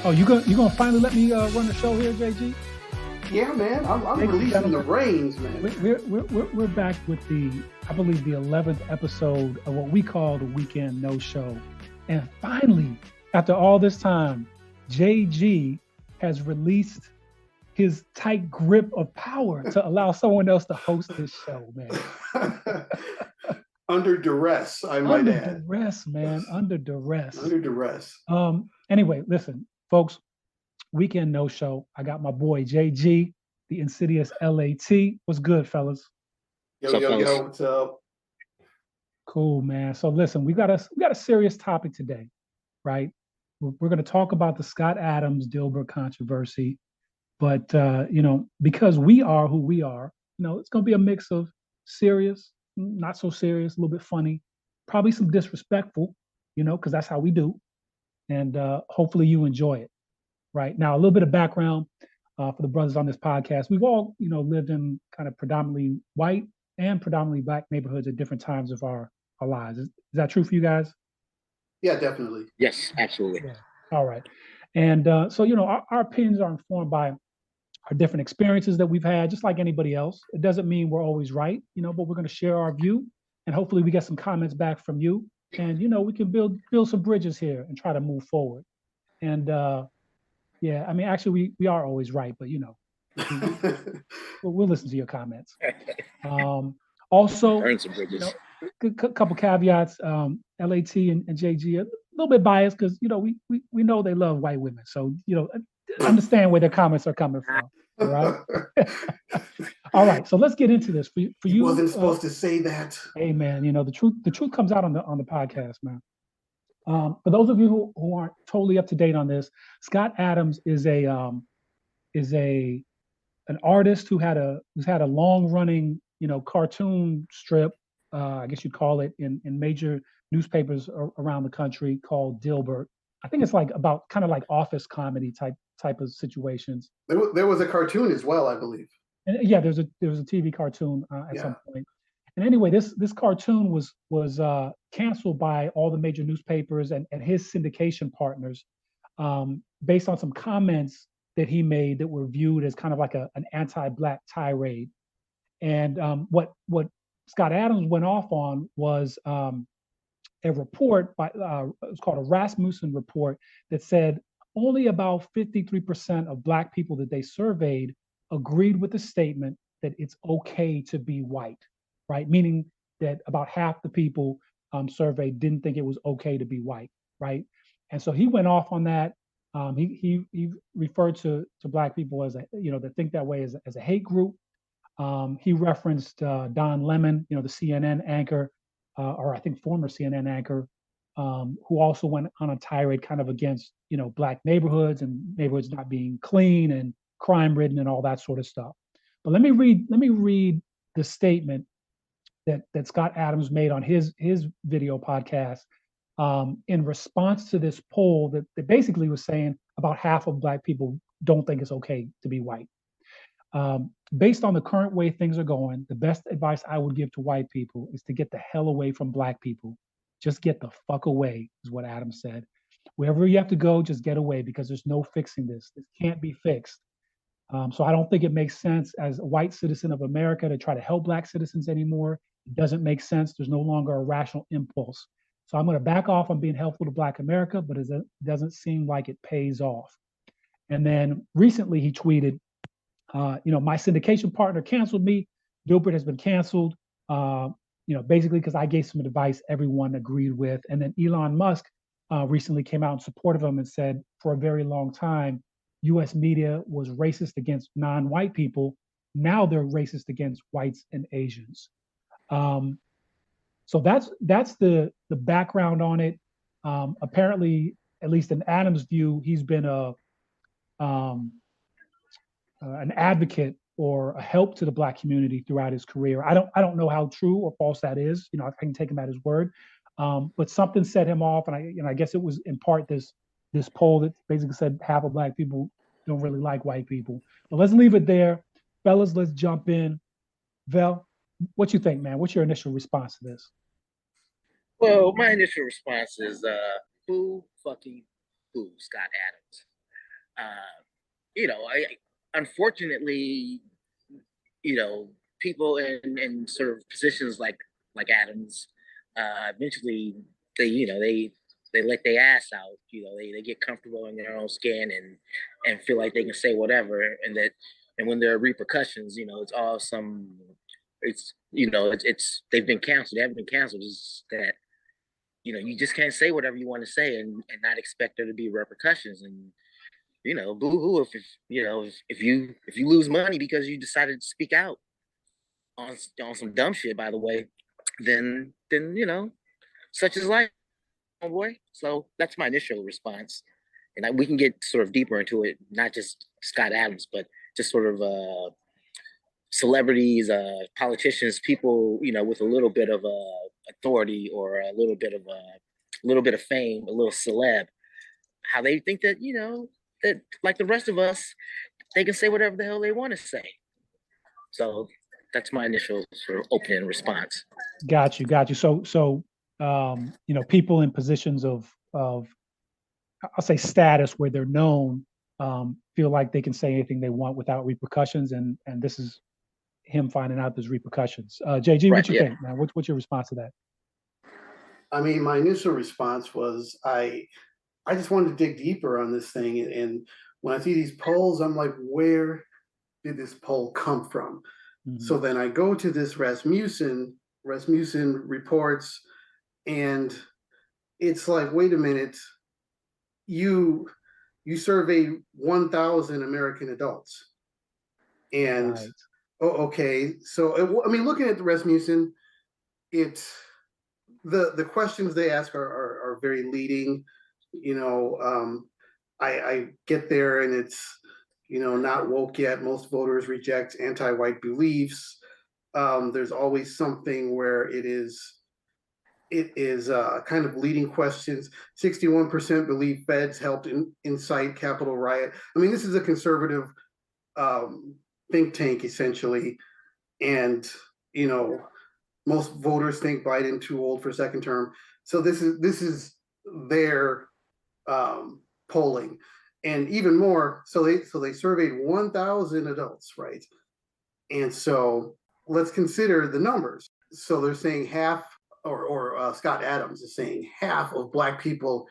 Oh, you gonna finally let me run the show here, JG? Yeah, man. I'm Ladies and releasing the gentlemen, reins, man. we're back with I believe the 11th episode of what we call the Weekend No Show, and finally, after all this time, JG has released his tight grip of power to allow someone else to host this show, man. Under duress, I might Under add. duress, man. Under duress. Under duress. Anyway, listen, folks. Weekend No Show. I got my boy JG, the insidious LAT. What's good, fellas? Yo, what's up? Cool, man. So listen, we got a serious topic today, right? We're going to talk about the Scott Adams Dilbert controversy, but because we are who we are, it's going to be a mix of serious, not so serious, a little bit funny, probably some disrespectful, because that's how we do, and hopefully you enjoy it. Right now, a little bit of background for the brothers on this podcast. We've all, lived in kind of predominantly white and predominantly black neighborhoods at different times of our lives. Is that true for you guys? Yeah, definitely. Yes, absolutely. Yeah. All right. And so, our opinions are informed by our different experiences that we've had, just like anybody else. It doesn't mean we're always right, but we're going to share our view, and hopefully we get some comments back from you, and we can build some bridges here and try to move forward. And yeah, I mean, actually, we are always right, but we'll listen to your comments. Also, Earn some bridges. Couple caveats. LAT and JG a little bit biased because we know they love white women, so understand where their comments are coming from. All right. All right. So let's get into this. For you, you wasn't supposed to say that. Hey, man, the truth comes out on the podcast, man. For those of you who aren't totally up to date on this, Scott Adams is an artist who's had a long running cartoon strip, I guess you'd call it, in major newspapers around the country called Dilbert. I think it's like about kind of like office comedy type of situations. There was a cartoon as well, I believe. And yeah, there was a TV cartoon at some point. And anyway, this cartoon was canceled by all the major newspapers and his syndication partners, based on some comments that he made that were viewed as kind of like an anti-black tirade. And what Scott Adams went off on was a report by it's called a Rasmussen report that said only about 53% of black people that they surveyed agreed with the statement that it's okay to be white, right? Meaning that about half the people surveyed didn't think it was okay to be white, right? And so he went off on that. He referred to black people as that think that way as a hate group. He referenced Don Lemon, the CNN anchor, or I think former CNN anchor, who also went on a tirade kind of against black neighborhoods and neighborhoods not being clean and crime ridden and all that sort of stuff. But let me read the statement that Scott Adams made on his video podcast in response to this poll that basically was saying about half of black people don't think it's okay to be white. Based on the current way things are going, the best advice I would give to white people is to get the hell away from black people. Just get the fuck away, is what Adams said. Wherever you have to go, just get away because there's no fixing this. This can't be fixed. So I don't think it makes sense as a white citizen of America to try to help black citizens anymore. It doesn't make sense. There's no longer a rational impulse. So I'm going to back off on being helpful to black America, but it doesn't seem like it pays off. And then recently he tweeted, my syndication partner canceled me. Dilbert has been canceled, basically because I gave some advice everyone agreed with. And then Elon Musk recently came out in support of him and said for a very long time, US media was racist against non-white people. Now they're racist against whites and Asians. So that's the background on it. Apparently, at least in Adam's view, he's been an advocate or a help to the black community throughout his career. I don't know how true or false that is. I can take him at his word. But something set him off, and I guess it was in part this poll that basically said half of black people don't really like white people. But let's leave it there, fellas. Let's jump in. Vel, what you think, man? What's your initial response to this? Well, my initial response is boo, fucking boo, Scott Adams. Unfortunately, people in sort of positions like Adams, eventually they let their ass out. They get comfortable in their own skin and feel like they can say whatever, and when there are repercussions, it's all some it's they've been canceled. They haven't been canceled. It's that you just can't say whatever you want to say and not expect there to be repercussions. And boo hoo if you lose money because you decided to speak out on some dumb shit, by the way, then such is life, my boy. So that's my initial response, and we can get sort of deeper into it, not just Scott Adams, but just sort of celebrities, politicians, people with a little bit of authority or a little bit of fame, a little celeb, how they think that that like the rest of us, they can say whatever the hell they want to say. So that's my initial sort of opening response. Got you. So people in positions of I'll say status where they're known feel like they can say anything they want without repercussions, and this is him finding out there's repercussions. JG, what you think, man? What's your response to that? I mean, my initial response was I just wanted to dig deeper on this thing, and when I see these polls, I'm like, where did this poll come from? Mm-hmm. So then I go to this Rasmussen reports, and it's like, wait a minute, you surveyed 1,000 American adults, and right. Okay, so I mean, looking at the Rasmussen, it's the questions they ask are very leading. I get there, and it's not woke yet. Most voters reject anti-white beliefs. There's always something where it is kind of leading questions. 61% believe feds helped incite Capitol riot. I mean, this is a conservative think tank essentially, and most voters think Biden too old for second term. So this is their polling, and even more. So they surveyed 1,000 adults, right? And so let's consider the numbers. So they're saying half, or Scott Adams is saying half of Black people,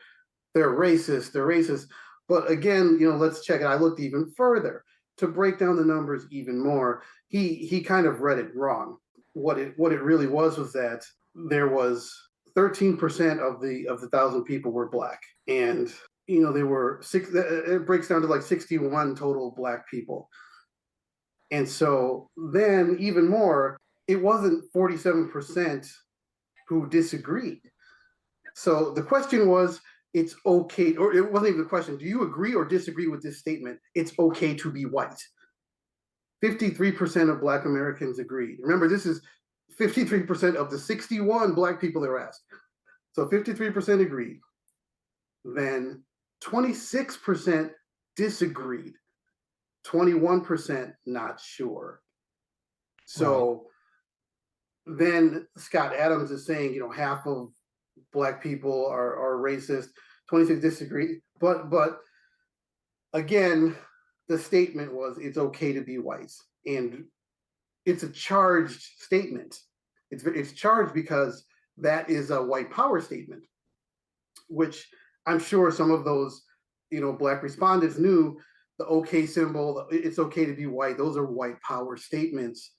they're racist. But again, let's check it. I looked even further to break down the numbers even more. He kind of read it wrong. What it really was that there was 13% of the 1,000 people were Black, and they were six. It breaks down to like 61 total Black people. And so then even more, it wasn't 47% who disagreed. So the question was, it's okay, or it wasn't even the question, do you agree or disagree with this statement? It's okay to be white. 53% of Black Americans agreed. Remember, this is 53% of the 61 Black people that were asked. So 53% agreed. Then 26% disagreed. 21% not sure. So then Scott Adams is saying, half of Black people are racist, 26 disagree. But again, the statement was, it's okay to be white. And it's a charged statement. It's charged because that is a white power statement, which I'm sure some of those, Black respondents knew. The okay symbol, it's okay to be white, those are white power statements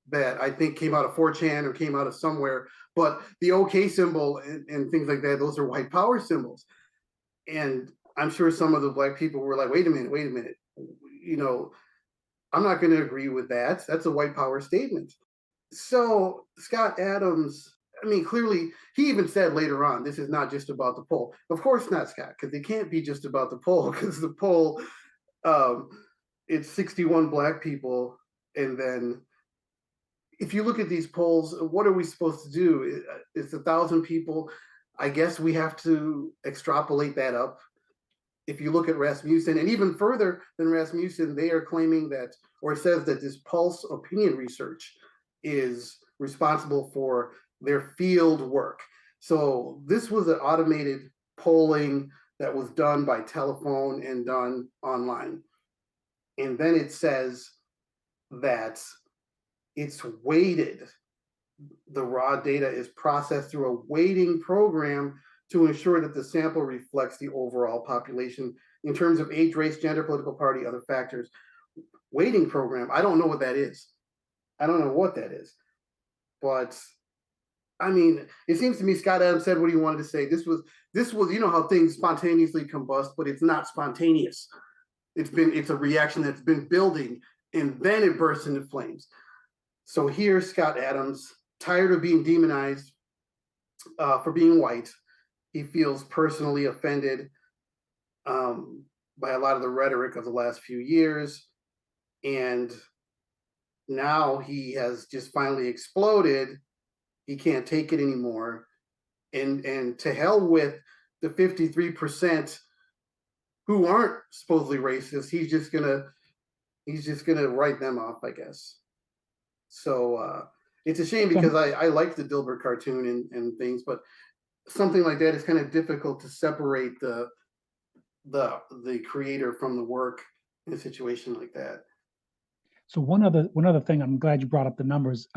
that I think came out of 4chan or came out of somewhere. But the okay symbol and things like that, those are white power symbols. And I'm sure some of the Black people were like, wait a minute. I'm not going to agree with that. That's a white power statement. So Scott Adams, I mean, clearly, he even said later on, this is not just about the poll. Of course not, Scott, because it can't be just about the poll, because the poll, it's 61 Black people. And then if you look at these polls, what are we supposed to do? It's 1,000 people. I guess we have to extrapolate that up. If you look at Rasmussen, and even further than Rasmussen, they are claiming that, or it says that this Pulse opinion research is responsible for their field work. So this was an automated polling that was done by telephone and done online. And then it says that it's weighted. The raw data is processed through a weighting program to ensure that the sample reflects the overall population in terms of age, race, gender, political party, other factors. Weighting program, I don't know what that is. I don't know what that is. But I mean, it seems to me Scott Adams said what he wanted to say. This was, you know how things spontaneously combust, but it's not spontaneous. It's a reaction that's been building, and then it bursts into flames. So here, Scott Adams, tired of being demonized for being white, he feels personally offended by a lot of the rhetoric of the last few years, and now he has just finally exploded. He can't take it anymore, and to hell with the 53% who aren't supposedly racist. He's just gonna write them off, I guess. So it's a shame because I like the Dilbert cartoon and things, but something like that is kind of difficult to separate the creator from the work in a situation like that. So one other thing, I'm glad you brought up the numbers.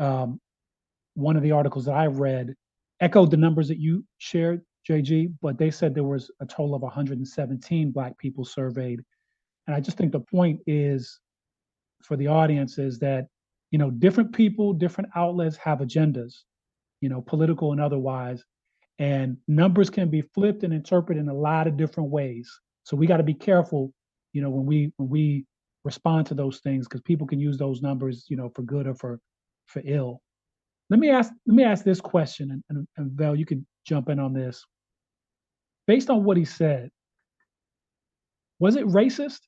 One of the articles that I read echoed the numbers that you shared, JG, but they said there was a total of 117 Black people surveyed. And I just think the point is for the audience is that, different people, different outlets have agendas, political and otherwise, and numbers can be flipped and interpreted in a lot of different ways. So we got to be careful, when we respond to those things, because people can use those numbers, for good or for ill. Let me ask this question, and Val, you could jump in on this. Based on what he said, was it racist?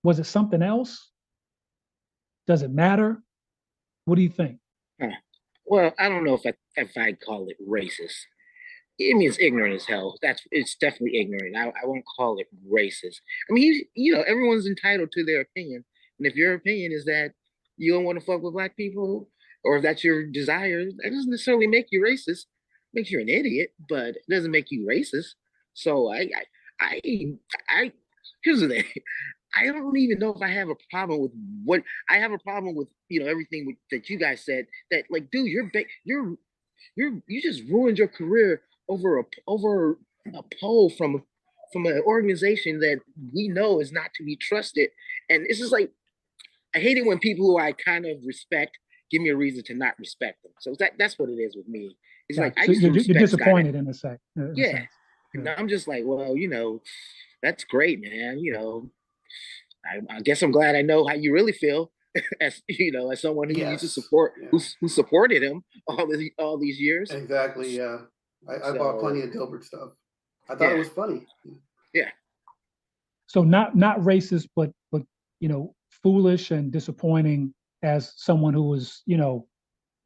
Was it something else? Does it matter? What do you think? Well, I don't know if I'd call it racist. I mean, it's ignorant as hell. It's definitely ignorant. I won't call it racist. I mean, everyone's entitled to their opinion, and if your opinion is that you don't want to fuck with Black people, or if that's your desire, that doesn't necessarily make you racist. It makes you an idiot, but it doesn't make you racist. So I here's the thing. I don't even know if I have a problem with what I have a problem with. Everything that you guys said. That like, dude, you just ruined your career over a poll from an organization that we know is not to be trusted. And it's just like, I hate it when people who I kind of respect give me a reason to not respect them. So that's what it is with me. It's like I used to respect you're disappointed Scott. in a sense. Yeah. And I'm just like, well, that's great, man. I guess I'm glad I know how you really feel as as someone who used to support who supported him all these years. Exactly. Yeah. I bought plenty of Dilbert stuff. I thought it was funny. Yeah. So not racist, but foolish and disappointing as someone who was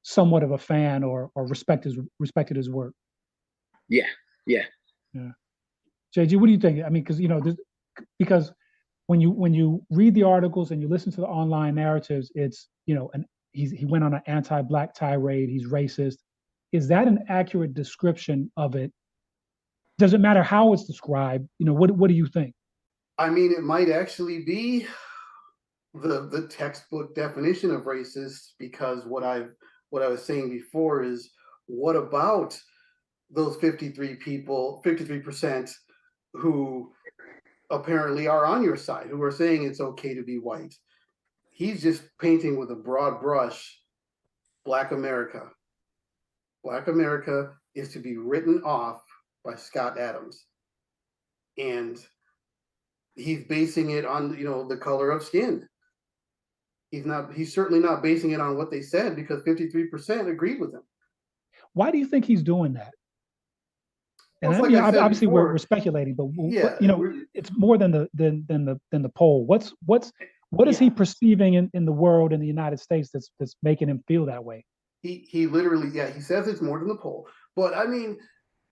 somewhat of a fan or respected his work. Yeah. JG, what do you think? I mean, because when you read the articles and you listen to the online narratives, it's he went on an anti-Black tirade. He's racist. Is that an accurate description of it? Does it matter how it's described? What do you think? I mean, it might actually be the textbook definition of racist, because what I was saying before is, what about those 53% who apparently are on your side, who are saying it's okay to be white? He's just painting with a broad brush Black America. Black America is to be written off by Scott Adams. And he's basing it on, the color of skin. He's certainly not basing it on what they said, because 53% agreed with him. Why do you think he's doing that? And well, obviously we're speculating, but it's more than the poll. What is he perceiving in the world, in the United States, that's making him feel that way? He literally, he says it's more than the poll. But I mean,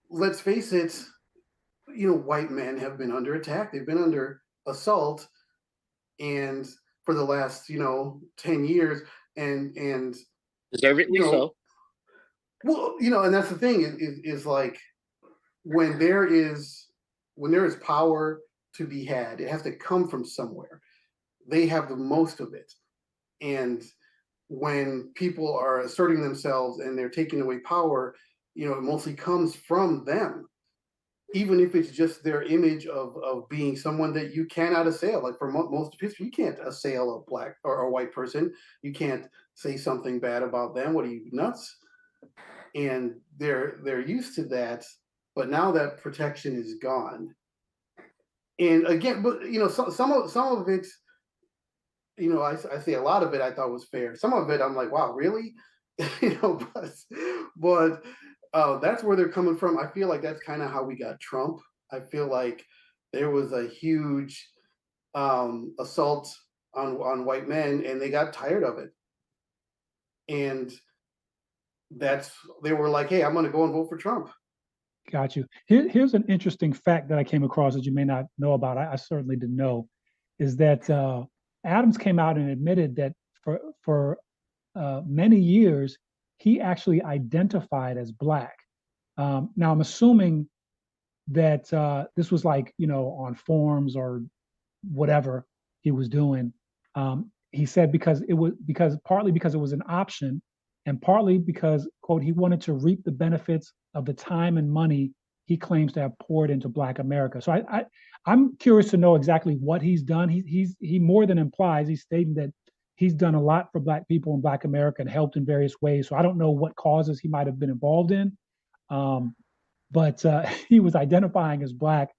let's face it, white men have been under attack. They've been under assault, and for the last 10 years, and deservedly so. Well, and that's the thing is like, when there is when there is power to be had, it has to come from somewhere. They have the most of it. And when people are asserting themselves and they're taking away power, it mostly comes from them, even if it's just their image of being someone that you cannot assail. Like for most of history, you can't assail a black or a white person. You can't say something bad about them. What are you, nuts? And they're used to that, but now that protection is gone. And again, but some of it, I say a lot of it I thought was fair. Some of it I'm like, wow, really? But that's where they're coming from. I feel like that's kind of how we got Trump. I feel like there was a huge assault on white men, and they got tired of it. And they were like, hey, I'm going to go and vote for Trump. Got you. Here's an interesting fact that I came across that you may not know about. I certainly didn't know, is that Adams came out and admitted that for many years, he actually identified as Black. Now, I'm assuming that this was like, on forums or whatever he was doing. He said partly because it was an option, and partly because, quote, he wanted to reap the benefits of the time and money he claims to have poured into Black America. So I'm curious to know exactly what he's done. He more than implies, he's stating that he's done a lot for Black people in Black America and helped in various ways. So I don't know what causes he might have been involved in, but he was identifying as Black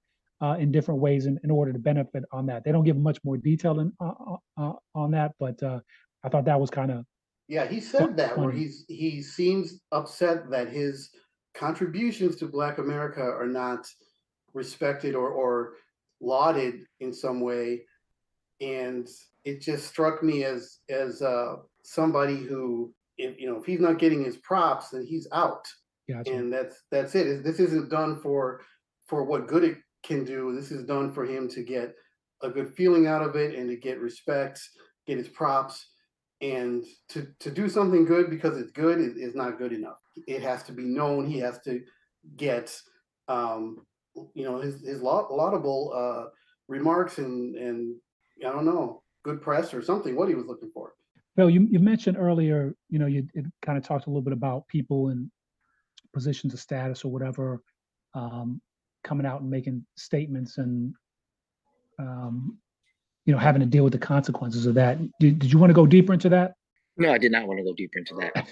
in different ways in order to benefit on that. They don't give much more detail on that, but I thought that was kind of he said that funny. Where he seems upset that his contributions to Black America are not respected or lauded in some way, and it just struck me as somebody who, if he's not getting his props, then he's out. Gotcha. And that's it. This isn't done for what good it can do. This is done for him to get a good feeling out of it and to get respect, get his props, and to do something good because it's good is not good enough. It has to be known. He has to get his laudable remarks and I don't know, good press or something, what he was looking for. Bill, you mentioned earlier, you kind of talked a little bit about people in positions of status or whatever, coming out and making statements and, having to deal with the consequences of that. Did you want to go deeper into that? No, I did not want to go deeper into that.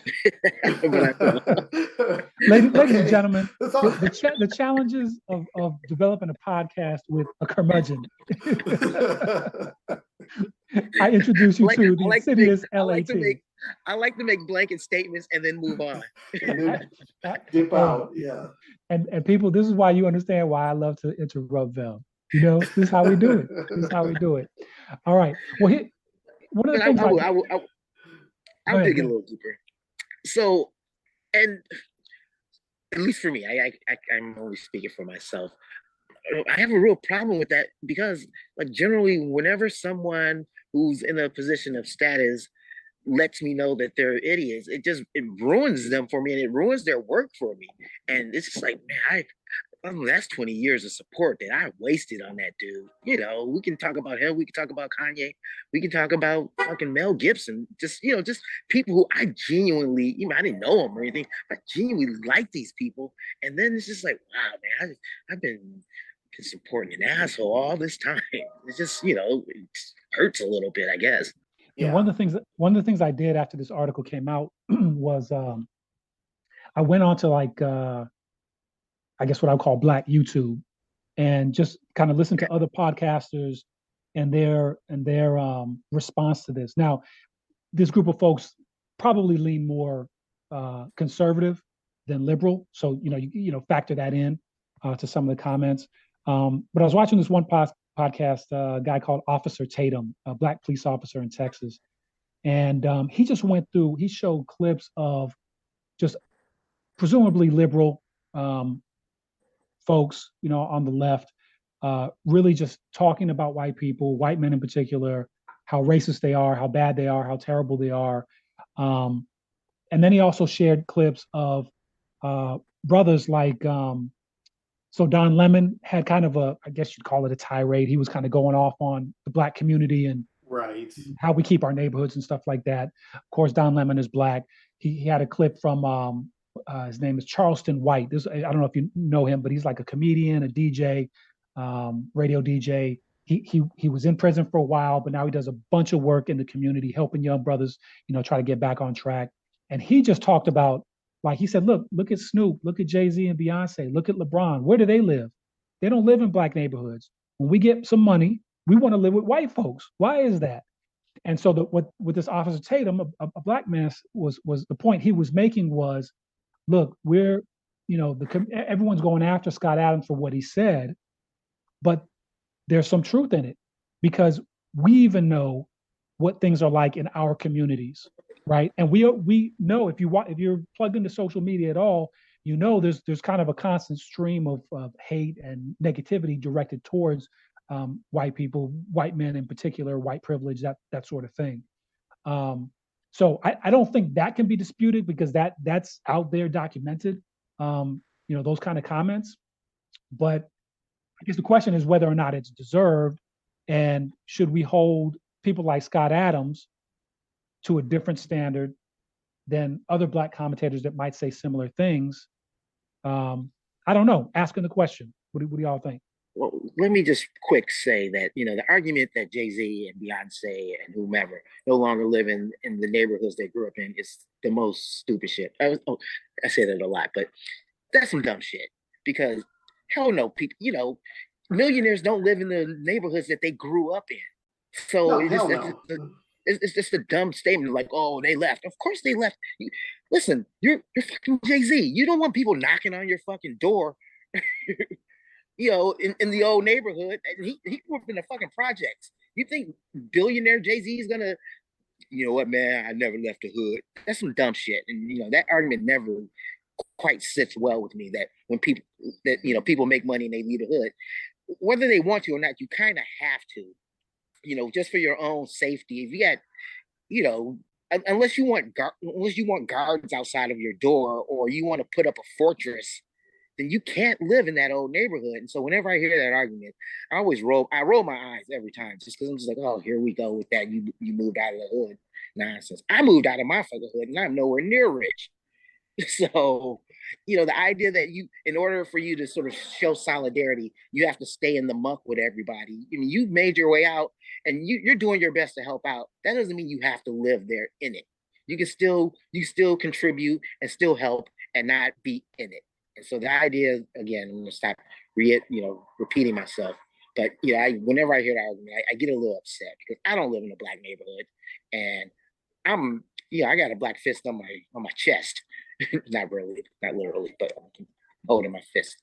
Ladies and gentlemen, the challenges of developing a podcast with a curmudgeon. I introduce you to the insidious LAT. I like to make blanket statements and then move on. And then dip out, yeah. And people, this is why you understand why I love to interrupt them. This is how we do it. All right. Well, one of the things I'll dig a little deeper. So, and at least for me, I'm only speaking for myself. I have a real problem with that because, like, generally, whenever someone who's in a position of status lets me know that they're idiots, it ruins them for me and it ruins their work for me. And it's just like, man, that's 20 years of support that I wasted on that dude. We can talk about him. We can talk about Kanye. We can talk about fucking Mel Gibson. Just people who I genuinely, I didn't know them or anything, but I genuinely like these people. And then it's just like, wow, man, I've been supporting an asshole all this time. It's just, it hurts a little bit, I guess. Yeah. One of the things I did after this article came out was I went on to I guess what I would call Black YouTube, and just kind of listen to other podcasters and their response to this. Now, this group of folks probably lean more conservative than liberal, so factor that in to some of the comments. But I was watching this one podcast, a guy called Officer Tatum, a Black police officer in Texas, and he just went through. He showed clips of just presumably liberal folks, on the left, really just talking about white people, white men in particular, how racist they are, how bad they are, how terrible they are. And then he also shared clips of brothers like So Don Lemon had kind of a, I guess you'd call it a tirade. He was kind of going off on the Black community and Right. how we keep our neighborhoods and stuff like that. Of course, Don Lemon is Black. He had a clip from his name is Charleston White. I don't know if you know him, but he's like a comedian, a DJ, radio DJ. He was in prison for a while, but now he does a bunch of work in the community, helping young brothers, try to get back on track. And he just talked about, like he said, look at Snoop, look at Jay-Z and Beyonce, look at LeBron. Where do they live? They don't live in Black neighborhoods. When we get some money, we want to live with white folks. Why is that? And so what with this Officer Tatum, a Black man, was the point he was making was, look, we're, everyone's going after Scott Adams for what he said, but there's some truth in it because we even know what things are like in our communities, right? And we know if you're plugged into social media at all, there's kind of a constant stream of hate and negativity directed towards white people, white men in particular, white privilege, that sort of thing. So I don't think that can be disputed because that's out there documented, those kind of comments. But I guess the question is whether or not it's deserved, and should we hold people like Scott Adams to a different standard than other Black commentators that might say similar things? I don't know. Asking the question. What do y'all think? Well, let me just quick say that, the argument that Jay-Z and Beyonce and whomever no longer live in the neighborhoods they grew up in is the most stupid shit. I say that a lot, but that's some dumb shit because hell no, people, millionaires don't live in the neighborhoods that they grew up in. So it's just a dumb statement like, oh, they left. Of course they left. Listen, you're fucking Jay-Z. You don't want people knocking on your fucking door. In the old neighborhood, and he grew up in the fucking projects. You think billionaire Jay-Z is gonna, you know what, man? I never left the hood. That's some dumb shit, and that argument never quite sits well with me. That when people make money and they leave the hood, whether they want to or not, you kind of have to, just for your own safety. If you got, unless you want guards outside of your door, or you want to put up a fortress, then you can't live in that old neighborhood. And so whenever I hear that argument, I roll my eyes every time, just because I'm just like, oh, here we go with that. You moved out of the hood nonsense. I moved out of my fucking hood, and I'm nowhere near rich. So, the idea that in order for you to sort of show solidarity, you have to stay in the muck with everybody. You've made your way out, and you're doing your best to help out. That doesn't mean you have to live there in it. You still contribute and still help and not be in it. And so the idea, again, I'm gonna stop repeating myself. But whenever I hear that argument, I get a little upset because I don't live in a Black neighborhood, and I got a Black fist on my chest. Not literally, but holding my fist.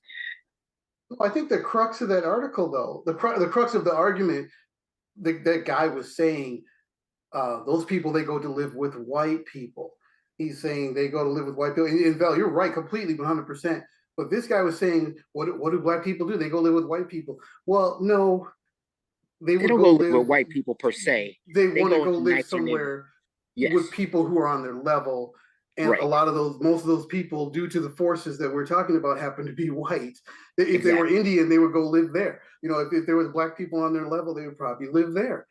I think the crux of that article, though, the crux of the argument, that guy was saying, those people, they go to live with white people. He's saying they go to live with white people. And Val, you're right, completely, 100%. But this guy was saying, what do Black people do? They go live with white people. Well, no, they don't go live with white people per se. They want to go live somewhere with people who are on their level. And right. Most of those people, due to the forces that we're talking about, happen to be white. If they were Indian, they would go live there. If there was Black people on their level, they would probably live there.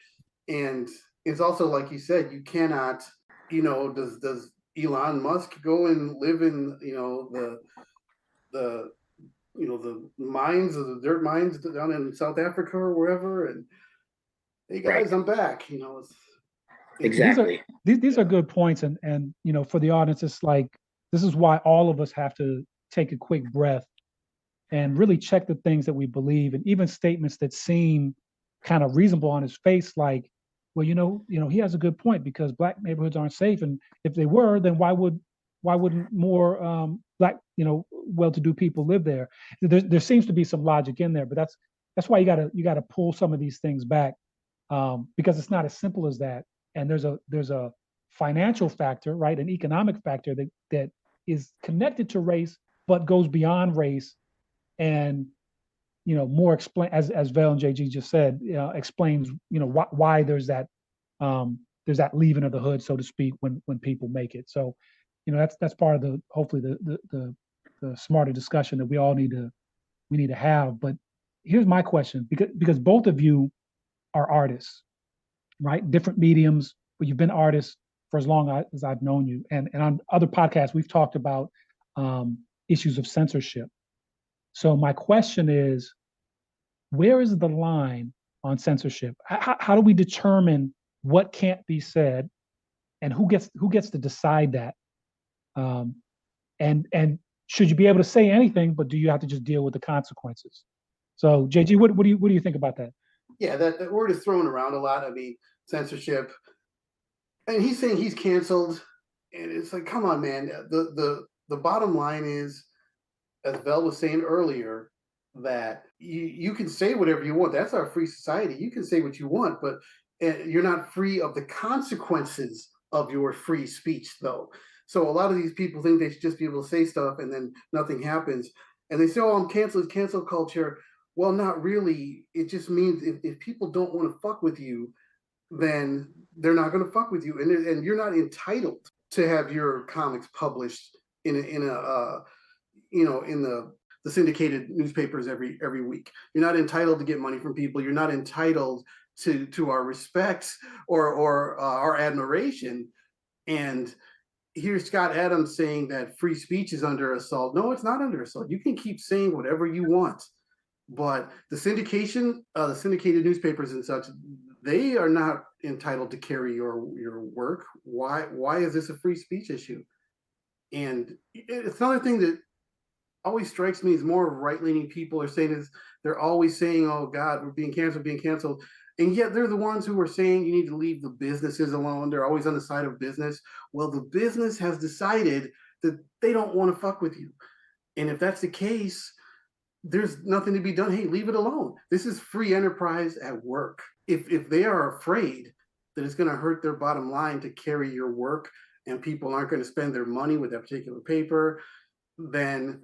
And it's also, like you said, you cannot, does Elon Musk go and live in, the mines, or the dirt mines down in South Africa or wherever? And hey guys, right. I'm back. Exactly. These are good points, and for the audience, it's like this is why all of us have to take a quick breath and really check the things that we believe, and even statements that seem kind of reasonable on his face, like, well, he has a good point because Black neighborhoods aren't safe, and if they were, then why wouldn't more Black, well-to-do people live there? There seems to be some logic in there, but that's why you gotta pull some of these things back, because it's not as simple as that. And there's a financial factor, right, an economic factor that is connected to race, but goes beyond race, and more explain, as Val and JG just said, explains why there's that leaving of the hood, so to speak, when people make it. So that's part of hopefully the smarter discussion that we all need we need to have. But here's my question, because both of you are artists, right? Different mediums, but you've been artists for as long as I've known you. And on other podcasts, we've talked about issues of censorship. So my question is, where is the line on censorship? How do we determine what can't be said, and who gets to decide that? And should you be able to say anything, but do you have to just deal with the consequences? So JG, what do you think about that? Yeah, that word is thrown around a lot. I mean, censorship, and he's saying he's canceled, and it's like, come on, man. The bottom line is, as Vel was saying earlier, that you can say whatever you want. That's our free society. You can say what you want, but you're not free of the consequences of your free speech, though. So a lot of these people think they should just be able to say stuff and then nothing happens. And they say, oh, I'm canceled, cancel culture. Well, not really. It just means if people don't want to fuck with you, then they're not going to fuck with you. And you're not entitled to have your comics published in the syndicated newspapers every week. You're not entitled to get money from people. You're not entitled to our respect or our admiration. And here's Scott Adams saying that free speech is under assault. No, it's not under assault. You can keep saying whatever you want, but the syndicated newspapers and such, they are not entitled to carry your work. Why is this a free speech issue? And it's another thing that always strikes me as more right-leaning people are saying is they're always saying, oh God, we're being canceled. And yet they're the ones who are saying you need to leave the businesses alone. They're always on the side of business. Well, the business has decided that they don't want to fuck with you. And if that's the case, there's nothing to be done. Hey, leave it alone. This is free enterprise at work. If they are afraid that it's going to hurt their bottom line to carry your work and people aren't going to spend their money with that particular paper, then,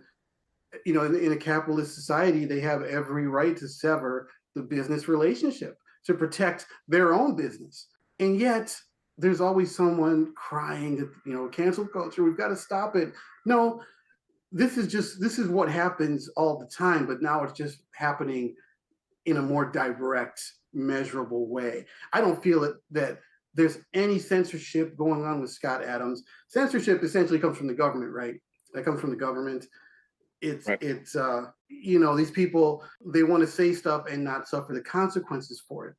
in a capitalist society, they have every right to sever the business relationship to protect their own business. And yet there's always someone crying that, cancel culture, we've got to stop it. No, this is what happens all the time, but now it's just happening in a more direct, measurable way. I don't feel that there's any censorship going on with Scott Adams. Censorship essentially comes from the government, right? That comes from the government. It's these people, they want to say stuff and not suffer the consequences for it.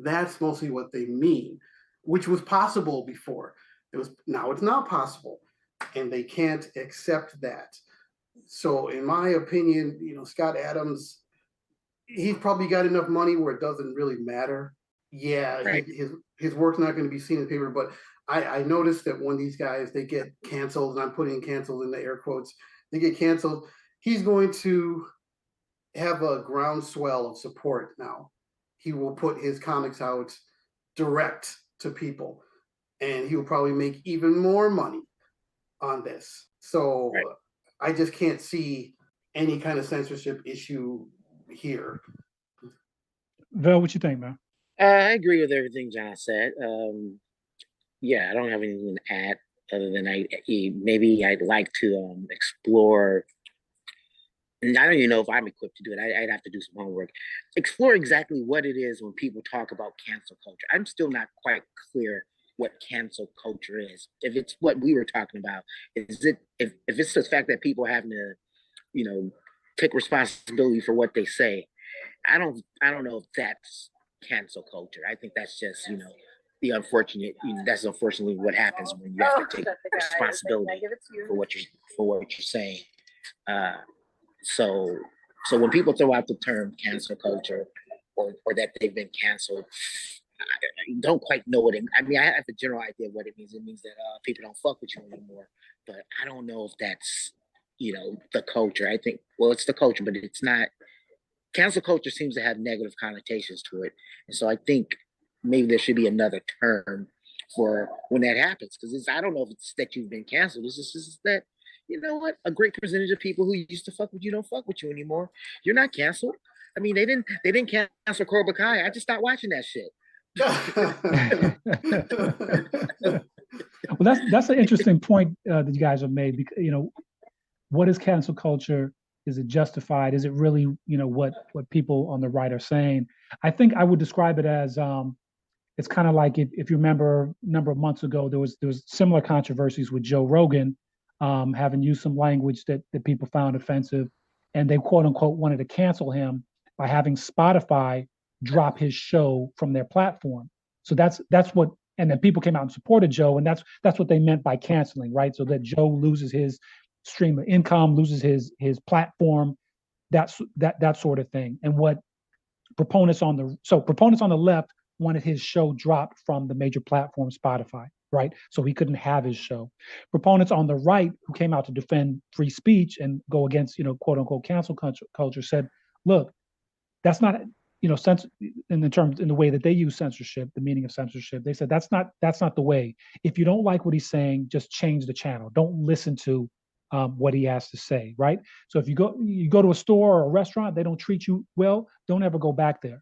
That's mostly what they mean, which was possible before. Now it's not possible, and they can't accept that. So in my opinion, Scott Adams, he's probably got enough money where it doesn't really matter. Yeah, right. His work's not going to be seen in the paper, but I noticed that when these guys, they get canceled, and I'm putting canceled in the air quotes, they get canceled, he's going to have a groundswell of support now. He will put his comics out direct to people, and he will probably make even more money on this. So right. I just can't see any kind of censorship issue here. Vel, what you think, man? I agree with everything John said. I don't have anything to add other than maybe I'd like to explore. And I don't even know if I'm equipped to do it. I'd have to do some homework. Explore exactly what it is when people talk about cancel culture. I'm still not quite clear what cancel culture is. If it's what we were talking about, is it if it's the fact that people having to, take responsibility for what they say, I don't know if that's cancel culture. I think that's just, the unfortunate, that's unfortunately what happens when you have to take responsibility for what you're saying. So when people throw out the term cancel culture or that they've been canceled, I don't quite know what it means. I mean, I have a general idea of what it means. It means that people don't fuck with you anymore, but I don't know if that's, the culture. I think, well, it's the culture, but it's not. Cancel culture seems to have negative connotations to it. And so I think maybe there should be another term for when that happens. Because I don't know if it's that you've been canceled. It's just that, a great percentage of people who used to fuck with you don't fuck with you anymore. You're not canceled. I mean, they didn't cancel Cobra Kai. I just stopped watching that shit. Well, that's an interesting point that you guys have made. Because, what is cancel culture? Is it justified? Is it really, what people on the right are saying? I think I would describe it as it's kind of like if you remember a number of months ago, there was similar controversies with Joe Rogan having used some language that people found offensive, and they quote unquote wanted to cancel him by having Spotify drop his show from their platform. So that's what, and then people came out and supported Joe, and that's what they meant by canceling, right? So that Joe loses his stream of income, loses his platform, that sort of thing. And what proponents on the left wanted his show dropped from the major platform Spotify, right? So he couldn't have his show. Proponents on the right who came out to defend free speech and go against, quote unquote cancel culture said, look, that's not, in the way that they use censorship, the meaning of censorship. They said that's not the way. If you don't like what he's saying, just change the channel. Don't listen to what he has to say, right? So if you go to a store or a restaurant, they don't treat you well, don't ever go back there,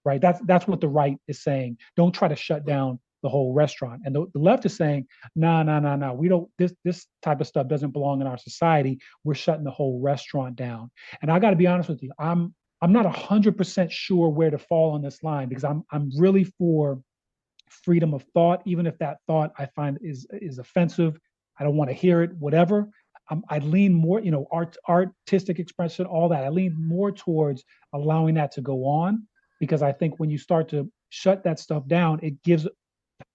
right? That's what the right is saying. Don't try to shut down the whole restaurant. And the left is saying, no, we don't. This type of stuff doesn't belong in our society. We're shutting the whole restaurant down. And I got to be honest with you, I'm not 100% sure where to fall on this line, because I'm really for freedom of thought, even if that thought I find is offensive. I don't want to hear it, whatever. I lean more, artistic expression, all that. I lean more towards allowing that to go on, because I think when you start to shut that stuff down, it gives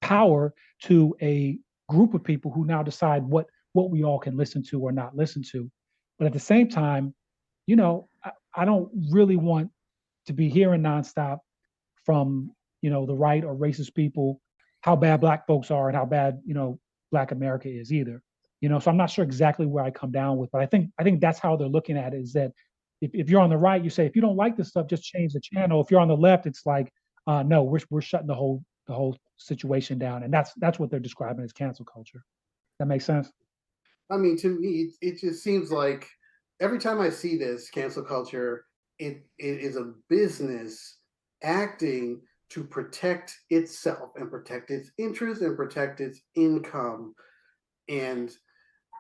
power to a group of people who now decide what we all can listen to or not listen to. But at the same time, I don't really want to be hearing nonstop from, the right or racist people how bad Black folks are and how bad, Black America is either. So I'm not sure exactly where I come down with, but I think that's how they're looking at it, is that if you're on the right, you say, if you don't like this stuff, just change the channel. If you're on the left, it's like, no, we're shutting the whole situation down. And that's what they're describing as cancel culture. That makes sense? I mean, to me, it just seems like every time I see this cancel culture, it is a business acting to protect itself and protect its interests and protect its income. And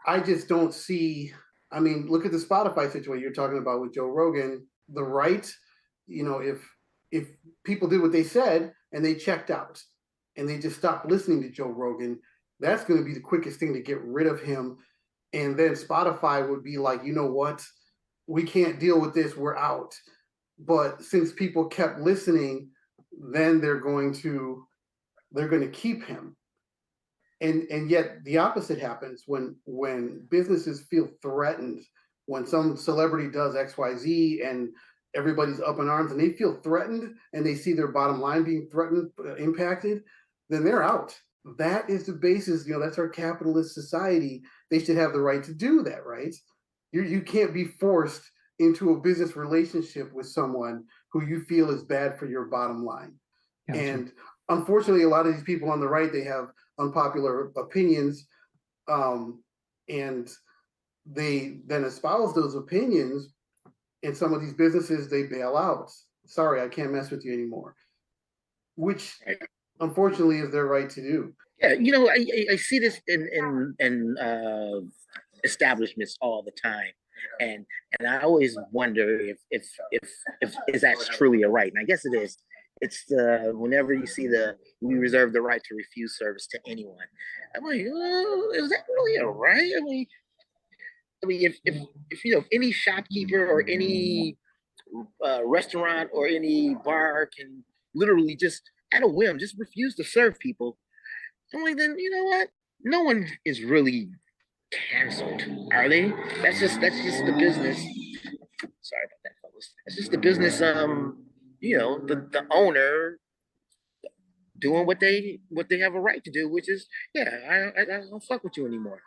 I just don't see, I mean, look at the Spotify situation you're talking about with Joe Rogan. The right, if people did what they said and they checked out and they just stopped listening to Joe Rogan, that's going to be the quickest thing to get rid of him. And then Spotify would be like, you know what? We can't deal with this. We're out. But since people kept listening, then they're going to keep him. And yet the opposite happens when businesses feel threatened, when some celebrity does XYZ and everybody's up in arms and they feel threatened and they see their bottom line being threatened, impacted, then they're out. That is the basis. That's our capitalist society. They should have the right to do that, right? You can't be forced into a business relationship with someone who you feel is bad for your bottom line. Gotcha. And unfortunately, a lot of these people on the right, they have unpopular opinions, and they then espouse those opinions. And some of these businesses, they bail out. Sorry, I can't mess with you anymore, which unfortunately is their right to do. Yeah, I see this in establishments all the time, and I always wonder if that's truly a right, and I guess it is. It's whenever you see we reserve the right to refuse service to anyone. I'm like, is that really a right? I mean, if any shopkeeper or any restaurant or any bar can literally just at a whim just refuse to serve people, I'm like, then you know what? No one is really canceled, are they? That's just the business. Sorry about that, fellas. That's just the business. The owner doing what they have a right to do, which is, I don't fuck with you anymore.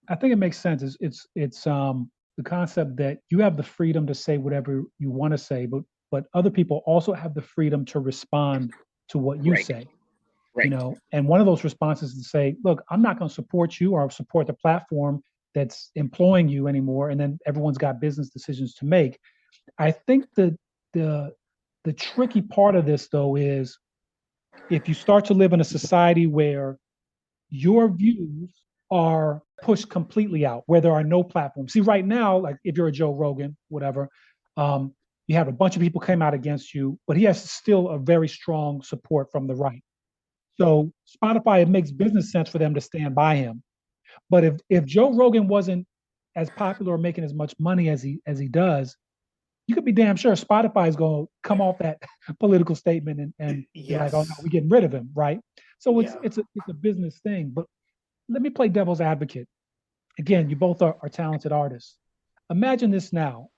I think it makes sense. It's the concept that you have the freedom to say whatever you want to say, but other people also have the freedom to respond to what you say. Right. And one of those responses is to say, look, I'm not going to support you or support the platform that's employing you anymore. And then everyone's got business decisions to make. I think the tricky part of this, though, is if you start to live in a society where your views are pushed completely out, where there are no platforms. See, right now, like if you're a Joe Rogan, whatever, you have a bunch of people came out against you, but he has still a very strong support from the right. So Spotify, it makes business sense for them to stand by him. But if Joe Rogan wasn't as popular or making as much money as he does, you could be damn sure Spotify is going to come off that political statement and be like, oh no, Yes. we're getting rid of him, right? So Yeah. it's a business thing. But let me play devil's advocate. Again, you both are talented artists. Imagine this now,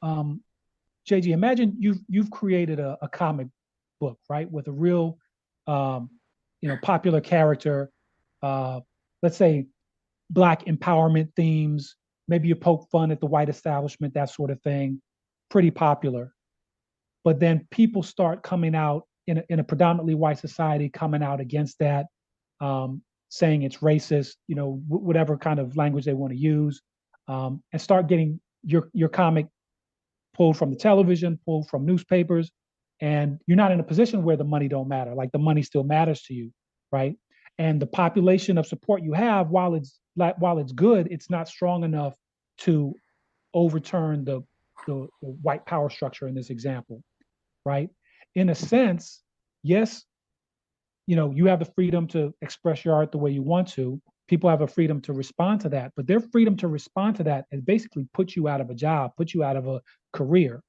JG. Imagine you've created a comic book, right, with a real, um, popular character. Let's say Black empowerment themes. Maybe you poke fun at the white establishment, that sort of thing. Pretty popular. But then people start coming out in a predominantly white society, coming out against that, saying it's racist, whatever kind of language they want to use, and start getting your comic pulled from the television, pulled from newspapers, and you're not in a position where the money don't matter. Like the money still matters to you, right? And the population of support you have, while it's good, it's not strong enough to overturn the white power structure in this example, right? In a sense, yes, you have the freedom to express your art the way you want to. People have a freedom to respond to that, but their freedom to respond to that is basically put you out of a job, put you out of a career.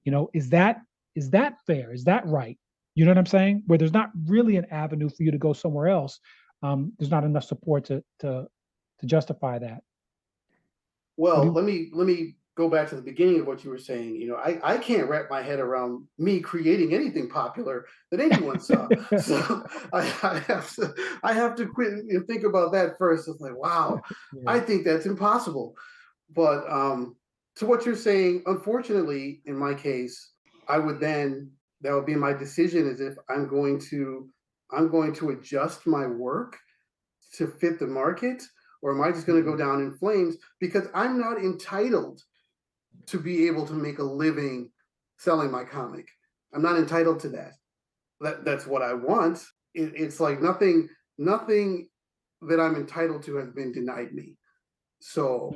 Is that fair? Is that right? You know what I'm saying? Where there's not really an avenue for you to go somewhere else. There's not enough support to justify that. Well, let me go back to the beginning of what you were saying. I can't wrap my head around me creating anything popular that anyone saw. So I have to quit and think about that first. It's like, wow, Yeah. I think that's impossible. But to what you're saying, unfortunately, in my case, that would be my decision, is if I'm going to adjust my work to fit the market, or am I just going to go down in flames because I'm not entitled to be able to make a living selling my comic? I'm not entitled to that. That's what I want. It's like nothing that I'm entitled to has been denied me. So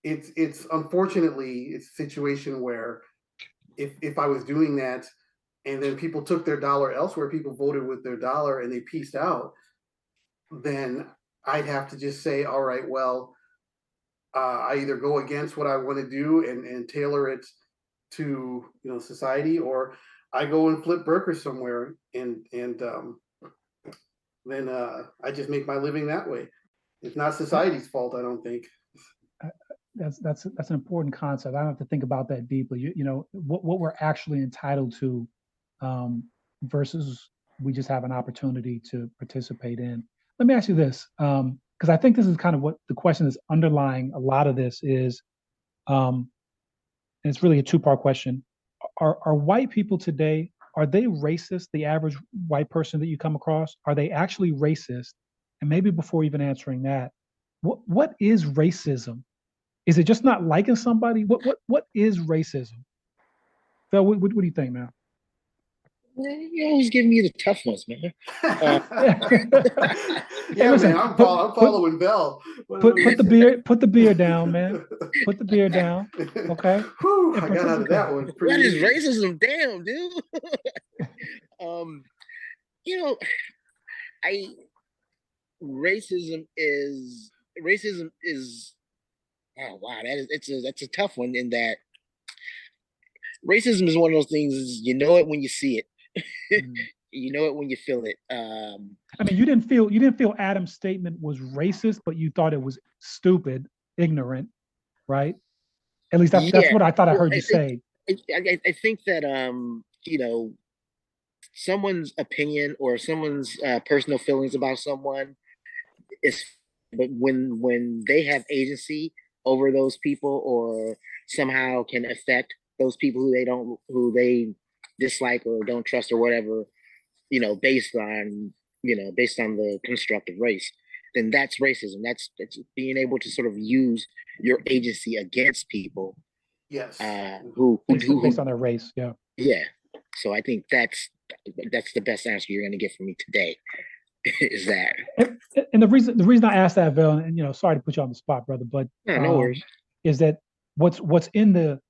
it's unfortunately it's a situation where if I was doing that and then people took their dollar elsewhere, people voted with their dollar and they pieced out, then I'd have to just say, all right, well, I either go against what I want to do and tailor it to society, or I go and flip burgers somewhere and then I just make my living that way. It's not society's fault, I don't think. That's an important concept. I don't have to think about that deeply. What we're actually entitled to, versus we just have an opportunity to participate in. Let me ask you this, because I think this is kind of what the question is underlying a lot of this is, and it's really a two-part question. Are white people today, are they racist? The average white person that you come across, are they actually racist? And maybe before even answering that, what is racism? Is it just not liking somebody? What is racism? Phil, what do you think, man? You always give me the tough ones, man. Yeah, listen, man, I'm following Bell. Put the beer down, man. Put the beer down. Okay. Whew, I got out of that one. What is racism? Damn, dude. You know, I racism is oh wow, that's a tough one in that racism is one of those things, you know it when you see it. You know it when you feel it. I mean, you didn't feel Adam's statement was racist, but you thought it was stupid, ignorant, right? At least that's what I thought I heard you say. I think that someone's opinion or someone's personal feelings about someone is, but when they have agency over those people or somehow can affect those people who they dislike or don't trust or whatever, based on the construct of race, then that's racism. That's being able to sort of use your agency against people. Yes. Who based on their race, yeah. Yeah. So I think that's the best answer you're going to get from me today. is that. And the reason I asked that, Vel, and sorry to put you on the spot, brother, but Yeah, no worries. is that what's in the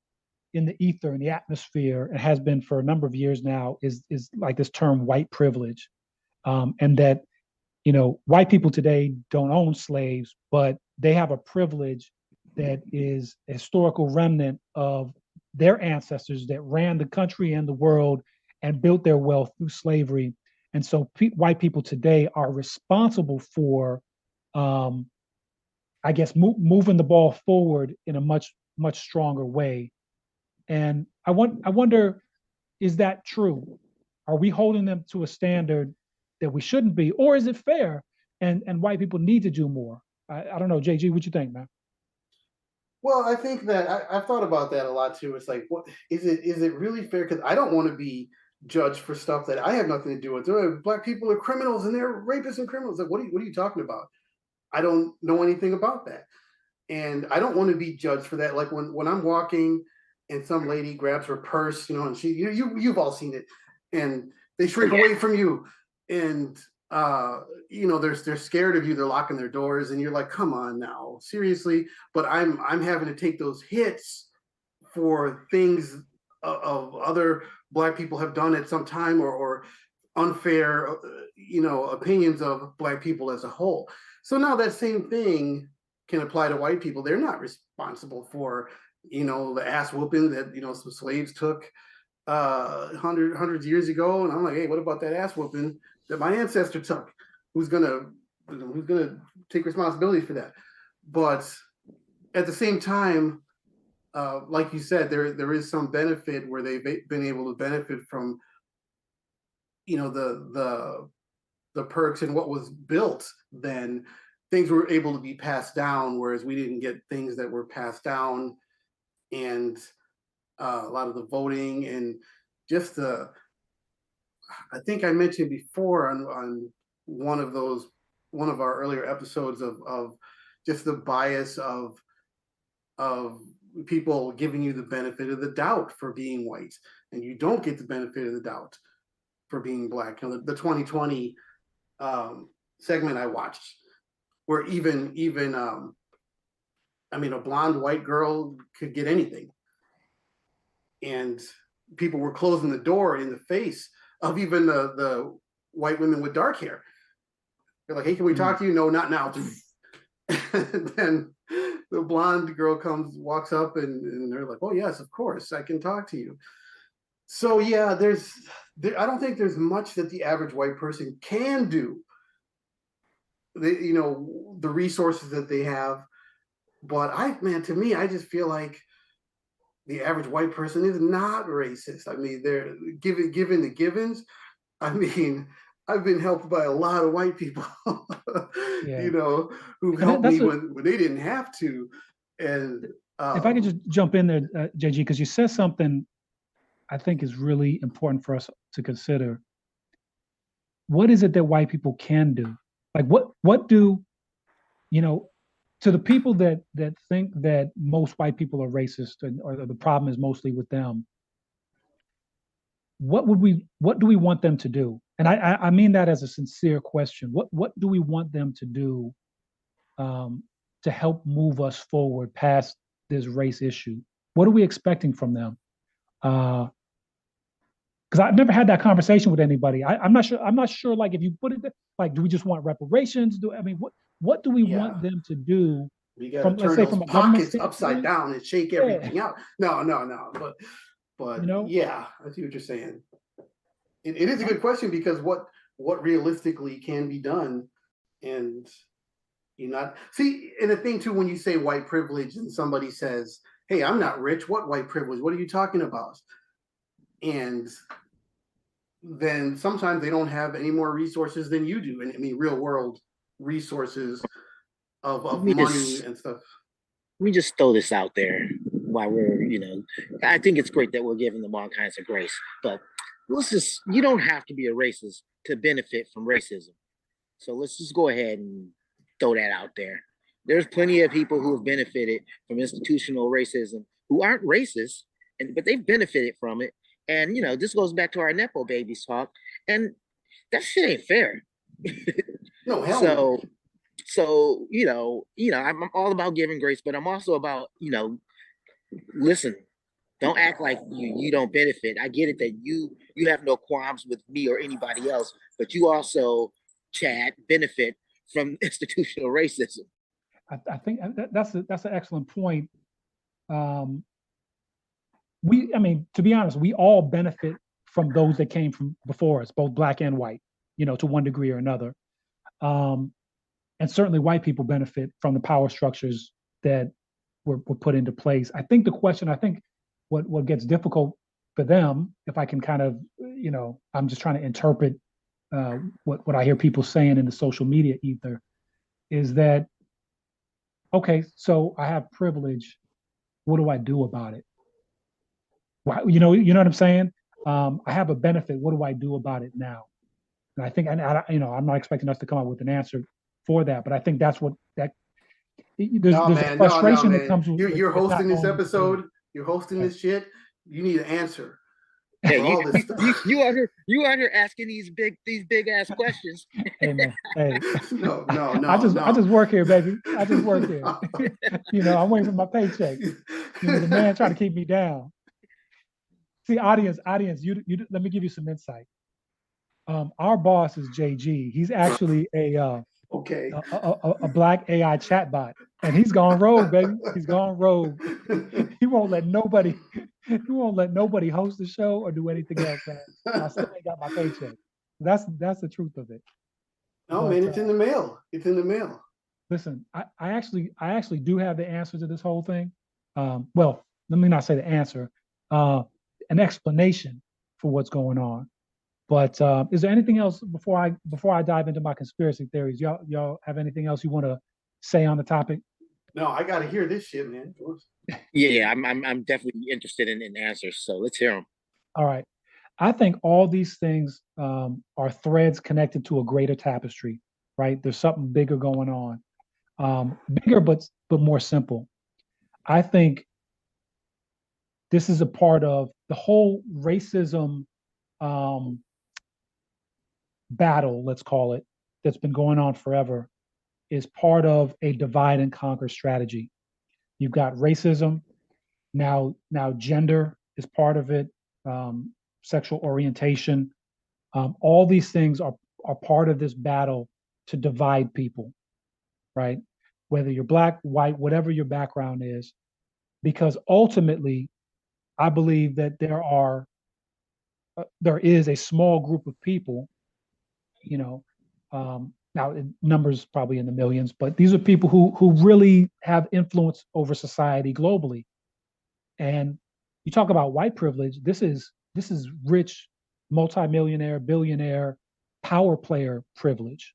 ether and the atmosphere, and has been for a number of years now, is like this term white privilege, and that white people today don't own slaves, but they have a privilege that is a historical remnant of their ancestors that ran the country and the world and built their wealth through slavery. And so white people today are responsible for, um, I guess, moving the ball forward in a much stronger way. And I wonder, is that true? Are we holding them to a standard that we shouldn't be, or is it fair? And white people need to do more. I don't know, JG, what you think, man? Well, I think that I've thought about that a lot too. It's like, what is it? Is it really fair? Because I don't want to be judged for stuff that I have nothing to do with. Black people are criminals and they're rapists and criminals. Like, what are you talking about? I don't know anything about that, and I don't want to be judged for that. Like when I'm walking and some lady grabs her purse, and you've all seen it, and they shrink away from you, and they're scared of you. They're locking their doors, and you're like, come on now, seriously. But I'm having to take those hits for things of other Black people have done at some time, or unfair opinions of Black people as a whole. So now that same thing can apply to white people. They're not responsible for the ass whooping that some slaves took hundreds of years ago. And I'm like, hey, what about that ass whooping that my ancestor took? Who's gonna take responsibility for that? But at the same time, like you said, there is some benefit where they've been able to benefit from the perks and what was built. Then things were able to be passed down, whereas we didn't get things that were passed down, and a lot of the voting and just I think I mentioned before on one of our earlier episodes of just the bias of people giving you the benefit of the doubt for being white, and you don't get the benefit of the doubt for being Black. The 2020 segment I watched, where even a blonde white girl could get anything, and people were closing the door in the face of even the white women with dark hair. They're like, hey, can we talk to you? No, not now. And then the blonde girl walks up, and they're like, oh yes, of course, I can talk to you. So yeah, I don't think there's much that the average white person can do. The resources that they have, but to me, I just feel like the average white person is not racist. I mean, they're given the givens. I mean, I've been helped by a lot of white people, Yeah. who helped me when they didn't have to. And if I could just jump in there, JG, because you said something I think is really important for us to consider. What is it that white people can do? Like, what do to the people that think that most white people are racist, or the problem is mostly with them? What do we want them to do? And I mean that as a sincere question. What do we want them to do, to help move us forward past this race issue? What are we expecting from them? Because I've never had that conversation with anybody. I'm not sure. I'm not sure. Like, if you put it like, do we just want reparations? What do we want them to do? We got to turn those pockets upside down and shake everything out. No. But yeah, I see what you're saying. It is a good question, because what realistically can be done, and not see. And the thing too, when you say white privilege and somebody says, "Hey, I'm not rich. What white privilege? What are you talking about?" And then sometimes they don't have any more resources than you do, and I mean real world resources of money and stuff. We just throw this out there while we're, I think it's great that we're giving them all kinds of grace, but you don't have to be a racist to benefit from racism. So let's just go ahead and throw that out there. There's plenty of people who have benefited from institutional racism who aren't racist, but they've benefited from it. And, this goes back to our Nepo babies talk. And that shit ain't fair. No, hell no. So I'm all about giving grace, but I'm also about listen. Don't act like you don't benefit. I get it that you have no qualms with me or anybody else, but you also, Chad, benefit from institutional racism. I think that's an excellent point. Um, I mean, to be honest, we all benefit from those that came from before us, both black and white, to one degree or another. Um, and certainly white people benefit from the power structures that were put into place. I think what gets difficult for them, if I can kind of, I'm just trying to interpret what I hear people saying in the social media ether, is that, okay, so I have privilege. What do I do about it? Why, you know what I'm saying? I have a benefit. What do I do about it now? And I think, I'm not expecting us to come up with an answer for that, but I think that's what that there's a frustration that man. comes You're with not hosting this knowing. episode. You're hosting this shit. You need an answer Yeah, for all this stuff. you out here asking these big ass questions. Hey man, hey. No. I just work here, baby. I just work here. I'm waiting for my paycheck. The man trying to keep me down. See, audience, you let me give you some insight. Our boss is JG. He's actually okay. a black AI chatbot, and he's gone rogue, baby. He's gone rogue. He won't let nobody host the show or do anything else, man. I still ain't got my paycheck. That's the truth of it. No, man, it's in the mail. It's in the mail. Listen, I actually do have the answer to this whole thing. Well, let me not say the answer. An explanation for what's going on. But is there anything else before I dive into my conspiracy theories? Y'all have anything else you want to say on the topic? No, I got to hear this shit, man. Yeah, I'm definitely interested in answers. So let's hear them. All right, I think all these things are threads connected to a greater tapestry. Right? There's something bigger going on, bigger but more simple. I think this is a part of the whole racism battle, let's call it, that's been going on forever, is part of a divide and conquer strategy. You've got racism, now gender is part of it, sexual orientation. All these things are part of this battle to divide people, right? Whether you're black, white, whatever your background is, because ultimately, I believe that there is a small group of people, now numbers probably in the millions, but these are people who really have influence over society globally. And you talk about white privilege. This is rich, multimillionaire, billionaire, power player privilege,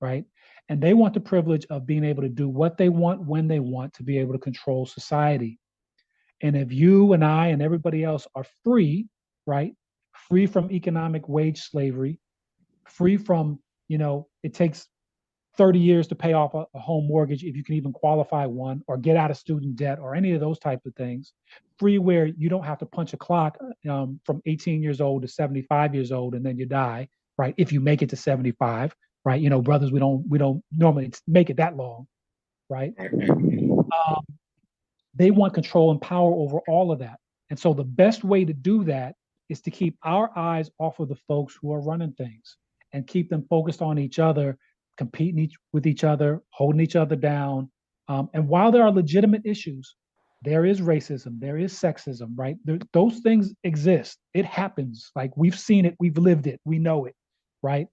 right? And they want the privilege of being able to do what they want when they want to be able to control society. And if you and I and everybody else are free, right? Free from economic wage slavery, free from, it takes 30 years to pay off a home mortgage if you can even qualify one, or get out of student debt, or any of those type of things. Free where you don't have to punch a clock from 18 years old to 75 years old and then you die, right? If you make it to 75, right? Brothers, we don't normally make it that long, right? They want control and power over all of that. And so the best way to do that is to keep our eyes off of the folks who are running things and keep them focused on each other, competing with each other, holding each other down. And while there are legitimate issues, there is racism, there is sexism, right? Those things exist. It happens. Like, we've seen it, we've lived it, we know it, right?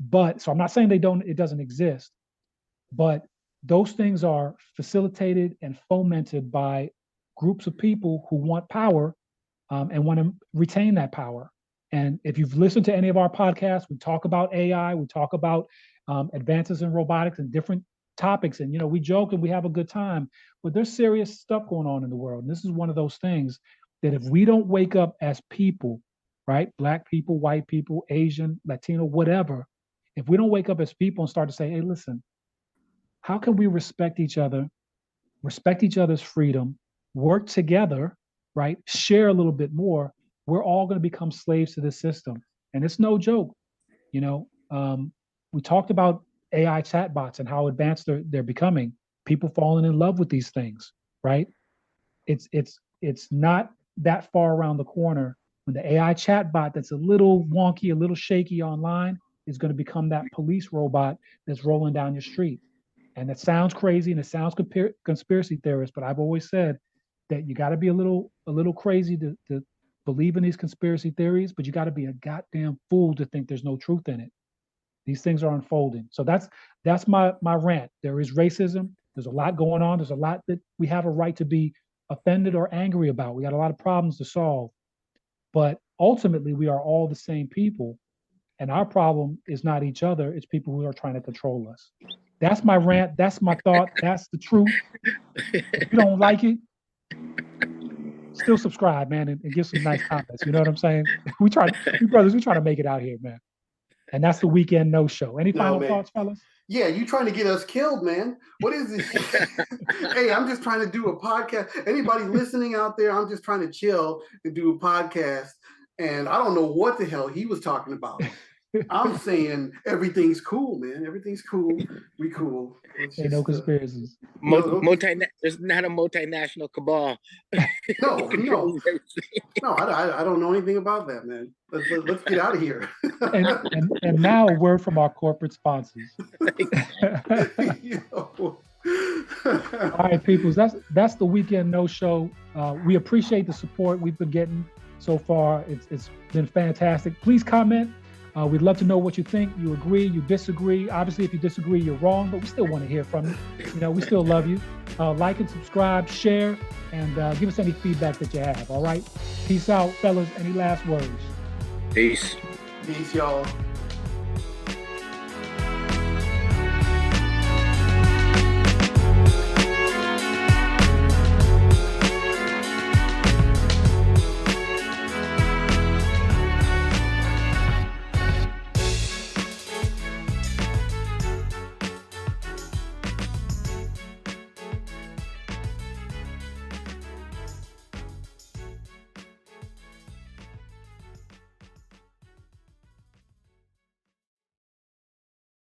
But so I'm not saying it doesn't exist, but those things are facilitated and fomented by groups of people who want power, and want to retain that power. And if you've listened to any of our podcasts, we talk about AI, we talk about advances in robotics and different topics. And, we joke and we have a good time, but there's serious stuff going on in the world. And this is one of those things that if we don't wake up as people, right? Black people, white people, Asian, Latino, whatever, if we don't wake up as people and start to say, hey, listen, how can we respect each other, respect each other's freedom, work together, right? Share a little bit more. We're all going to become slaves to this system. And it's no joke. we talked about AI chatbots and how advanced they're becoming. People falling in love with these things, right? It's not that far around the corner when the AI chatbot that's a little wonky, a little shaky online is going to become that police robot that's rolling down your street. And it sounds crazy and it sounds conspiracy theorist, but I've always said that you got to be a little crazy to believe in these conspiracy theories, but you got to be a goddamn fool to think there's no truth in it. These things are unfolding. So that's my rant. There is racism. There's a lot going on. There's a lot that we have a right to be offended or angry about. We got a lot of problems to solve. But ultimately, we are all the same people. And our problem is not each other. It's people who are trying to control us. That's my rant. That's my thought. That's the truth. If you don't like it, still subscribe, man, and give some nice comments. You know what I'm saying? We try to make it out here, man. And that's the weekend no show. Any final thoughts, fellas? Yeah, you trying to get us killed, man. What is this? Hey, I'm just trying to do a podcast. Anybody listening out there, I'm just trying to chill and do a podcast. And I don't know what the hell he was talking about. I'm saying everything's cool, man. Everything's cool. We cool. Ain't no conspiracies. There's not a multinational cabal. No, I don't know anything about that, man. Let's get out of here. and now a word from our corporate sponsors. All right, peoples. That's the weekend no show. We appreciate the support we've been getting so far. It's been fantastic. Please comment. We'd love to know what you think. You agree, you disagree. Obviously, if you disagree, you're wrong, but we still want to hear from you. You know, we still love you. Like and subscribe, share, and give us any feedback that you have. All right. Peace out, fellas. Any last words? Peace. Peace, y'all.